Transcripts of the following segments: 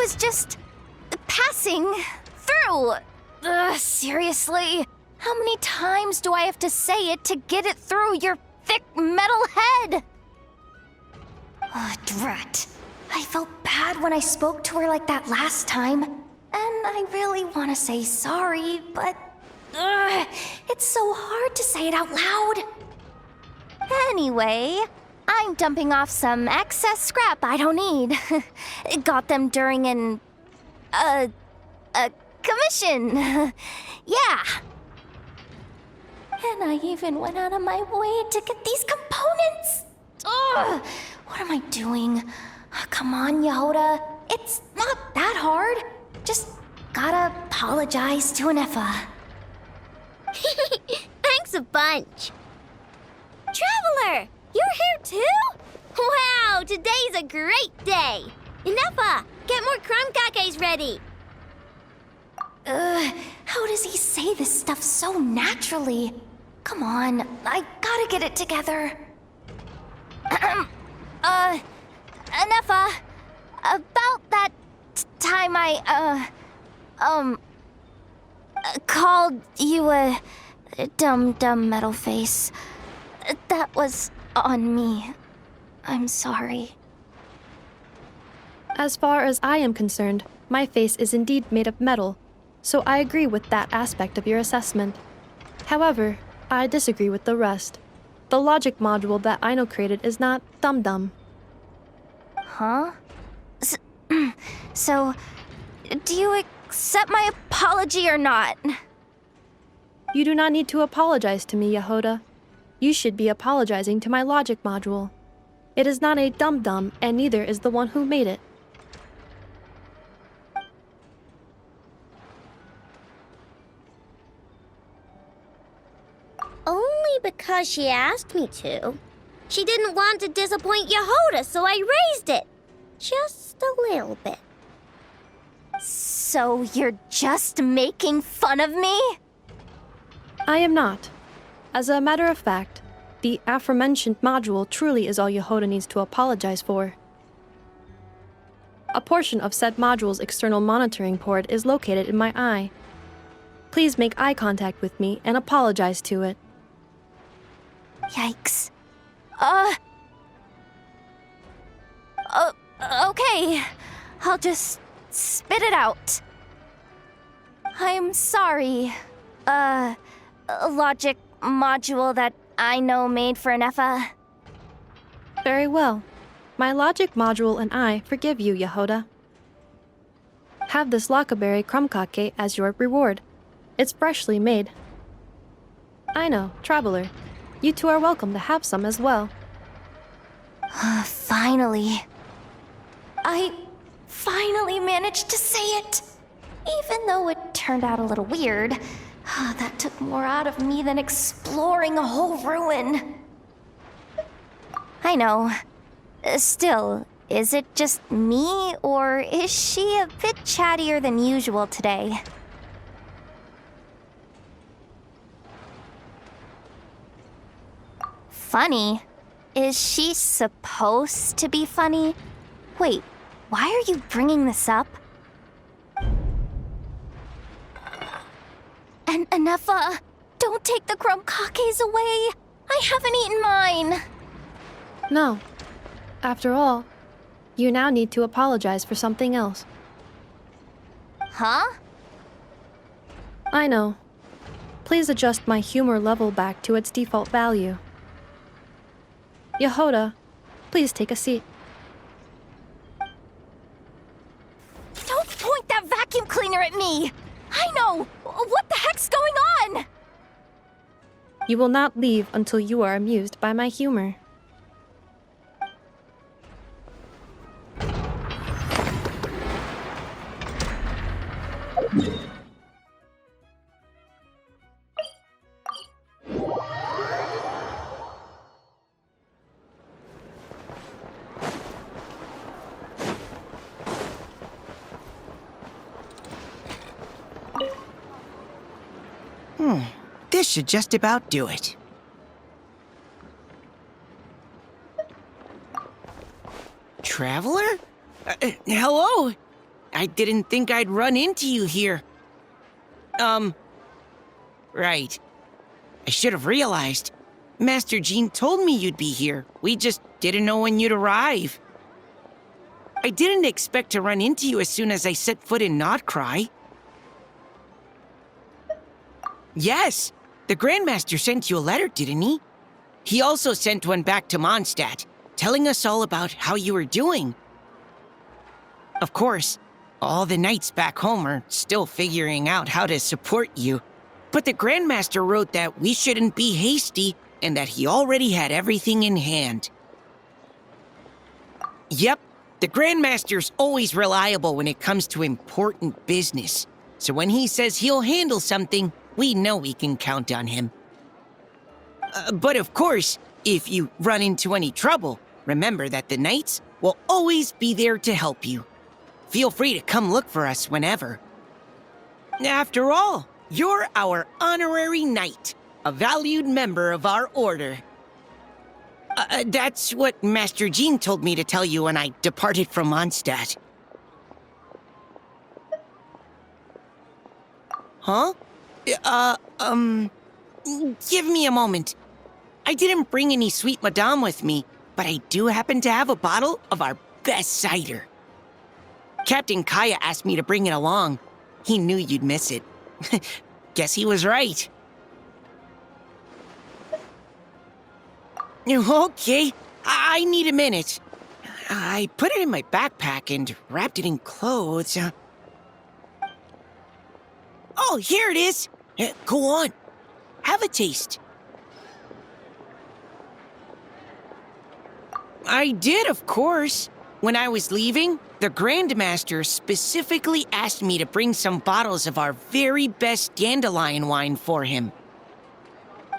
was just passing through. Seriously? How many times do I have to say it to get it through your thick metal head? Drat. I felt bad when I spoke to her like that last time. And I really want to say sorry, but it's so hard to say it out loud. Anyway, I'm dumping off some excess scrap I don't need. Got them during a commission. Yeah. And I even went out of my way to get these components. Ugh, what am I doing? Come on, Jahoda. It's not that hard. Just gotta apologize to Ineffa. Thanks a bunch. Traveler, you're here too? Wow, today's a great day. Ineffa, get more crumb cakes ready. How does he say this stuff so naturally? Come on, I gotta get it together. Ineffa, about that time I, called you a dumb metal face. That was on me. I'm sorry. As far as I am concerned, my face is indeed made of metal, so I agree with that aspect of your assessment. However, I disagree with the rest. The logic module that Aino created is not dumb. Huh? So, do you accept my apology or not? You do not need to apologize to me, Jahoda. You should be apologizing to my logic module. It is not a dumb, and neither is the one who made it. Only because she asked me to. She didn't want to disappoint Jahoda, so I raised it. Just a little bit. So you're just making fun of me? I am not. As a matter of fact, the aforementioned module truly is all Jahoda needs to apologize for. A portion of said module's external monitoring port is located in my eye. Please make eye contact with me and apologize to it. Yikes. Okay. I'll just spit it out. I'm sorry. Logic module that I know made for Ineffa. Very well. My logic module and I forgive you, Jahoda. Have this lockaberry crumb-cake as your reward. It's freshly made. I know, traveler. You two are welcome to have some as well. Finally. I finally managed to say it. Even though it turned out a little weird. That took more out of me than exploring a whole ruin. I know. Still, is it just me, or is she a bit chattier than usual today? Funny? Is she supposed to be funny? Wait, why are you bringing this up? And Ineffa, don't take the crumb kakes away. I haven't eaten mine. No. After all, you now need to apologize for something else. Huh? I know. Please adjust my humor level back to its default value. Jahoda, please take a seat. Don't point that vacuum cleaner at me! I know! What the heck's going on? You will not leave until you are amused by my humor. This should just about do it. Traveler? Hello? I didn't think I'd run into you here. Right. I should have realized. Master Jean told me you'd be here. We just didn't know when you'd arrive. I didn't expect to run into you as soon as I set foot in Nodcry. Yes, the Grandmaster sent you a letter, didn't he? He also sent one back to Mondstadt, telling us all about how you were doing. Of course, all the knights back home are still figuring out how to support you. But the Grandmaster wrote that we shouldn't be hasty and that he already had everything in hand. Yep, the Grandmaster's always reliable when it comes to important business. So when he says he'll handle something, we know we can count on him. But of course, if you run into any trouble, remember that the knights will always be there to help you. Feel free to come look for us whenever. After all, you're our honorary knight, a valued member of our order. That's what Master Jean told me to tell you when I departed from Mondstadt. Huh? Give me a moment. I didn't bring any sweet madame with me, but I do happen to have a bottle of our best cider. Captain Kaya asked me to bring it along. He knew you'd miss it. Guess he was right. Okay, I need a minute. I put it in my backpack and wrapped it in clothes. Oh, here it is. Go on. Have a taste. I did, of course. When I was leaving, the Grandmaster specifically asked me to bring some bottles of our very best dandelion wine for him.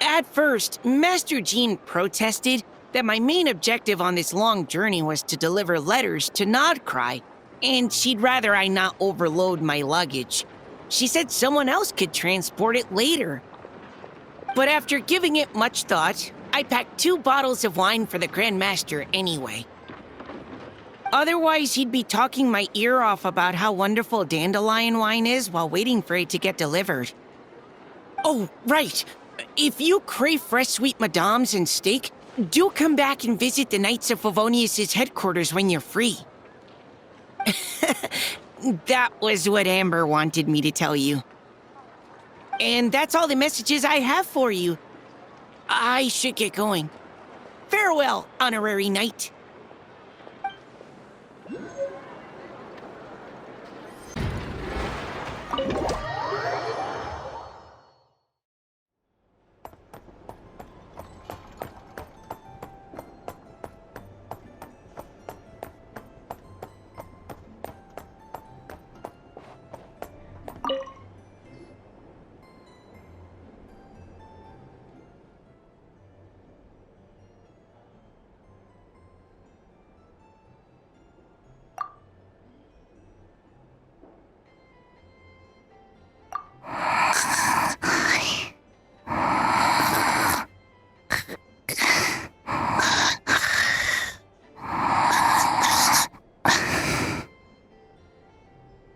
At first, Master Jean protested that my main objective on this long journey was to deliver letters to Nodcry, and she'd rather I not overload my luggage. She said someone else could transport it later. But after giving it much thought, I packed 2 bottles of wine for the Grandmaster anyway. Otherwise, he'd be talking my ear off about how wonderful dandelion wine is while waiting for it to get delivered. Oh, right. If you crave fresh sweet madames and steak, do come back and visit the Knights of Favonius' headquarters when you're free. That was what Amber wanted me to tell you. And that's all the messages I have for you. I should get going. Farewell, honorary knight.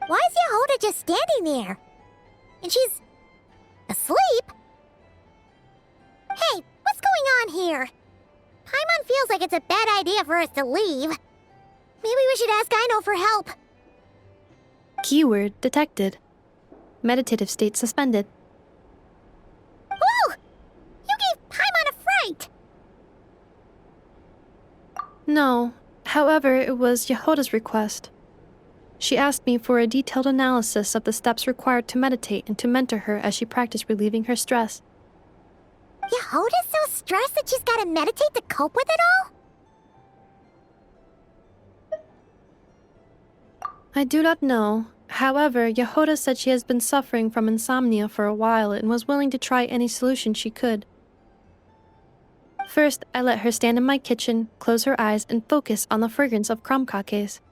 Why is Jahoda just standing there? And she's asleep? Hey, what's going on here? Paimon feels like it's a bad idea for us to leave. Maybe we should ask Aino for help. Keyword detected. Meditative state suspended. Whoa! You gave Paimon a fright! No, however, it was Yahoda's request. She asked me for a detailed analysis of the steps required to meditate and to mentor her as she practiced relieving her stress. Yahoda's so stressed that she's gotta meditate to cope with it all? I do not know. However, Yahoda said she has been suffering from insomnia for a while and was willing to try any solution she could. First, I let her stand in my kitchen, close her eyes, and focus on the fragrance of crumb cakes.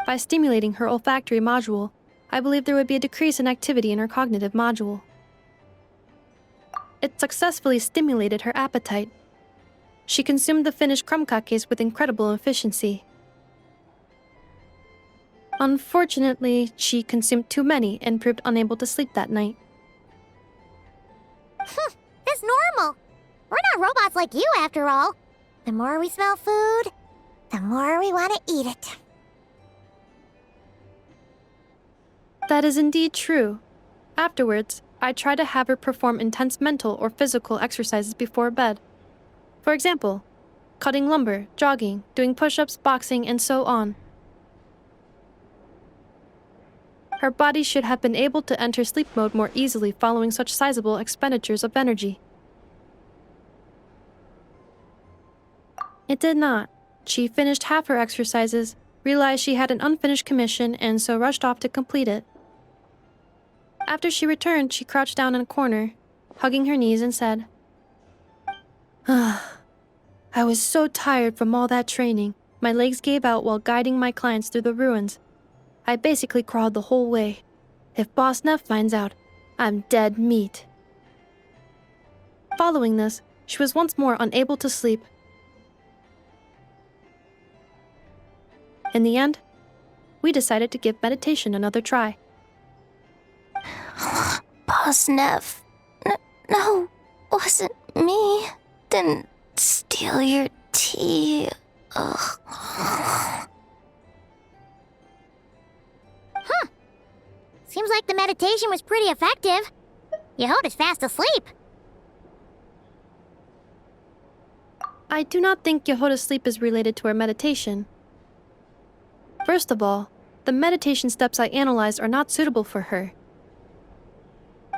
By stimulating her olfactory module, I believe there would be a decrease in activity in her cognitive module. It successfully stimulated her appetite. She consumed the finished crumb cakes with incredible efficiency. Unfortunately, she consumed too many and proved unable to sleep that night. It's normal. We're not robots like you, after all. The more we smell food, the more we want to eat it. That is indeed true. Afterwards, I try to have her perform intense mental or physical exercises before bed. For example, cutting lumber, jogging, doing push-ups, boxing, and so on. Her body should have been able to enter sleep mode more easily following such sizable expenditures of energy. It did not. She finished half her exercises, realized she had an unfinished commission, and so rushed off to complete it. After she returned, she crouched down in a corner, hugging her knees, and said, I was so tired from all that training. My legs gave out while guiding my clients through the ruins. I basically crawled the whole way. If Boss Neff finds out, I'm dead meat. Following this, she was once more unable to sleep. In the end, we decided to give meditation another try. Boss Neff. No, wasn't me. Didn't steal your tea. Ugh. Seems like the meditation was pretty effective. Jahoda's fast asleep. I do not think Jahoda's sleep is related to her meditation. First of all, the meditation steps I analyzed are not suitable for her.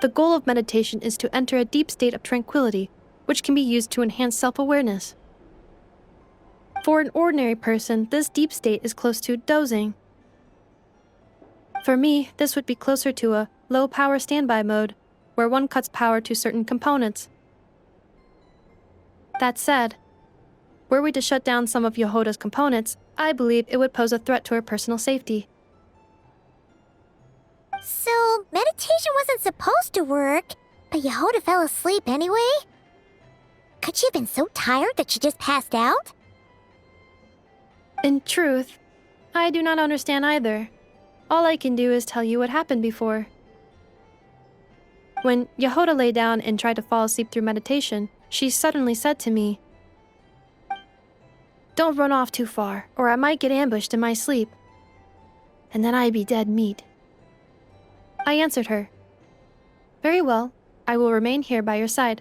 The goal of meditation is to enter a deep state of tranquility, which can be used to enhance self-awareness. For an ordinary person, this deep state is close to dozing. For me, this would be closer to a low-power standby mode, where one cuts power to certain components. That said, were we to shut down some of Jahoda's components, I believe it would pose a threat to her personal safety. So, meditation wasn't supposed to work, but Jahoda fell asleep anyway? Could she have been so tired that she just passed out? In truth, I do not understand either. All I can do is tell you what happened before. When Jahoda lay down and tried to fall asleep through meditation, she suddenly said to me, "Don't run off too far, or I might get ambushed in my sleep. And then I'd be dead meat." I answered her, "Very well, I will remain here by your side."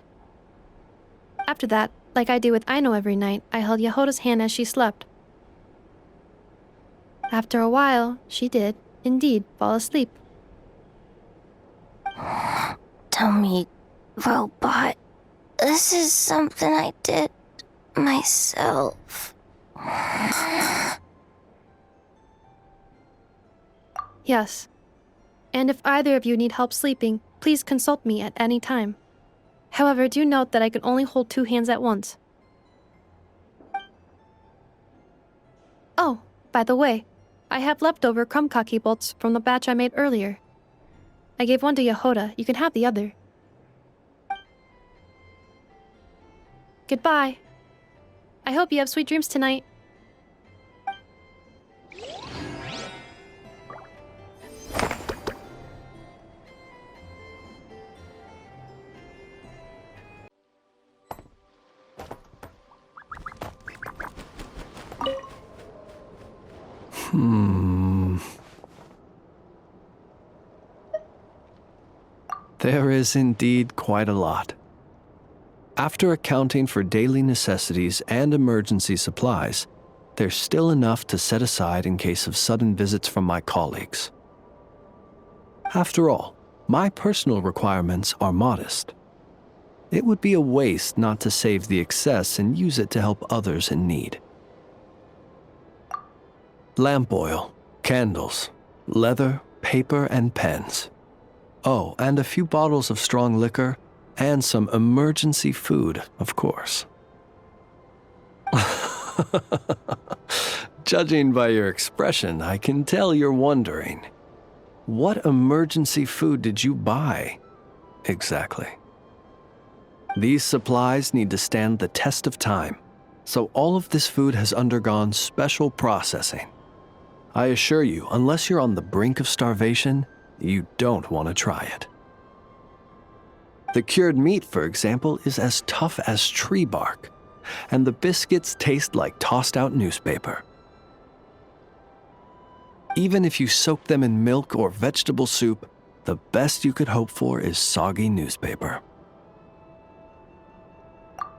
After that, like I do with Aino every night, I held Jahoda's hand as she slept. After a while, she did, indeed, fall asleep. Dummy robot. This is something I did myself. Yes. And if either of you need help sleeping, please consult me at any time. However, do note that I can only hold 2 hands at once. Oh, by the way, I have leftover crumb-kaki bolts from the batch I made earlier. I gave one to Jahoda. You can have the other. Goodbye. I hope you have sweet dreams tonight. There is indeed quite a lot. After accounting for daily necessities and emergency supplies, there's still enough to set aside in case of sudden visits from my colleagues. After all, my personal requirements are modest. It would be a waste not to save the excess and use it to help others in need. Lamp oil, candles, leather, paper, and pens. Oh, and a few bottles of strong liquor, and some emergency food, of course. Judging by your expression, I can tell you're wondering, what emergency food did you buy exactly? These supplies need to stand the test of time, so all of this food has undergone special processing. I assure you, unless you're on the brink of starvation, you don't want to try it. The cured meat, for example, is as tough as tree bark, and the biscuits taste like tossed-out newspaper. Even if you soak them in milk or vegetable soup, the best you could hope for is soggy newspaper.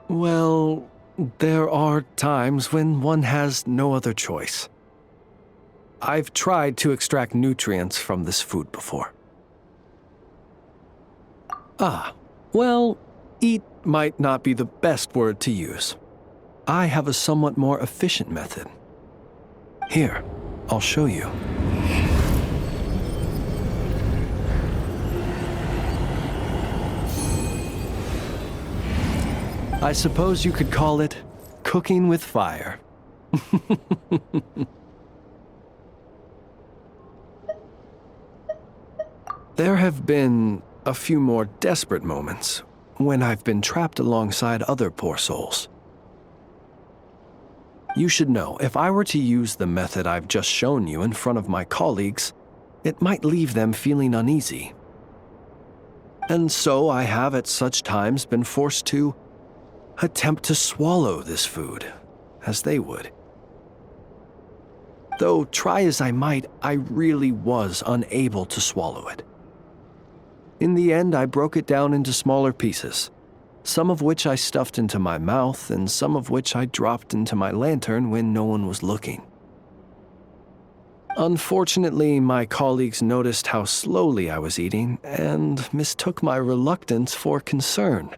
Well, there are times when one has no other choice. I've tried to extract nutrients from this food before. Well, eat might not be the best word to use. I have a somewhat more efficient method. Here, I'll show you. I suppose you could call it cooking with fire. There have been a few more desperate moments when I've been trapped alongside other poor souls. You should know, if I were to use the method I've just shown you in front of my colleagues, it might leave them feeling uneasy. And so I have at such times been forced to attempt to swallow this food, as they would. Though try as I might, I really was unable to swallow it. In the end, I broke it down into smaller pieces, some of which I stuffed into my mouth and some of which I dropped into my lantern when no one was looking. Unfortunately, my colleagues noticed how slowly I was eating and mistook my reluctance for concern,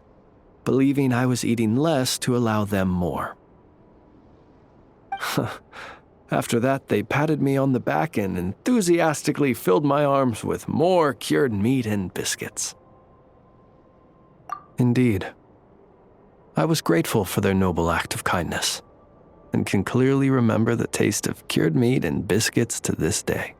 believing I was eating less to allow them more. After that, they patted me on the back and enthusiastically filled my arms with more cured meat and biscuits. Indeed, I was grateful for their noble act of kindness, and can clearly remember the taste of cured meat and biscuits to this day.